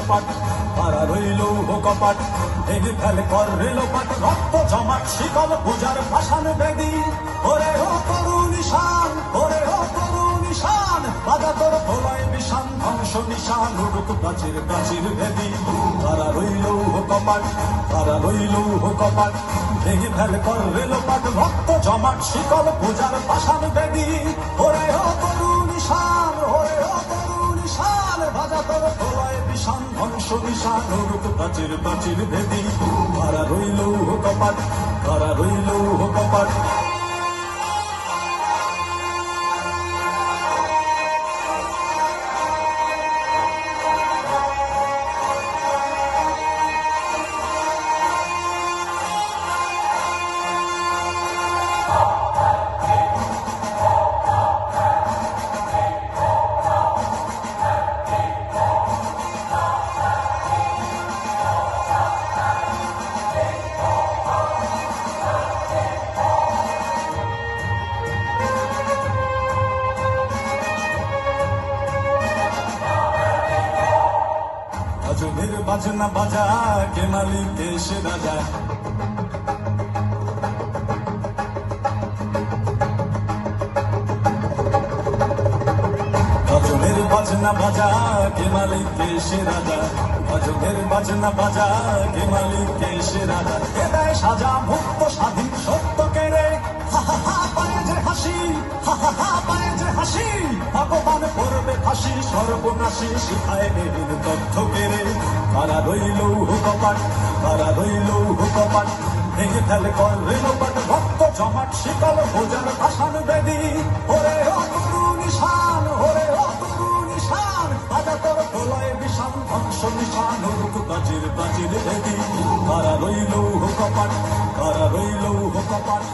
কপাট, কারা রইল কপাট, ভেঙে ফেলে করে লোপাট, রক্ত জমাট শিকল পূজার ভাসান বেদি। ওরে ও তরু নিশান, ওরে ও তরু নিশান, বাজা তোর ভোলায় বিষান, ধ্বংস নিশান উড়ুক প্রাচীর প্রাচীর ভেদি। কারা রইল কপাট, কারা রইল কপাট, ভেঙে ফেলে করে লোপাট, রক্ত জমাট শিকল পূজার ভাসান বেদি। ওরে ও তরু নিশান, ওরে ও তরু নিশান, বাজা তোর ভোলায় বিষান, ধ্বংস নিশান উড়ুক প্রাচীর প্রাচীর ভেদি। কারা রইল কপাট, কারা রইল কপাট। আজমের বাজনা বাজা, কে মালিক কে সে রাজা। আজমের বাজনা বাজা, কে মালিক কে সে রাজা। আজমের বাজনা বাজা, কে মালিক কে সে রাজা। কে দেয় সাজা মুক্ত স্বাধীন সত্য কেড়ে, হা হা হা পায়ে যে হাসি, হা হা হা পায়ে যে হাসি। ভগবান করবে ফাঁসি, সর্বনাশী শিখায় বেদিন তথ্য কেড়ে। কারা রইল কপাট, কারা রইল কপাট, ভেঙে ফেলে করে লোপাট, রক্ত জমাট শিকল ভোজার ভাসান বেদি। ওরে ও তরু নিশান, ওরে ও তরু নিশান, বাজা তোর ভোলায় বিষান, ধ্বংস নিশান উড়ুক প্রাচীর প্রাচীর ভেদি। কারা রইল কপাট, কারা রইল কপাট।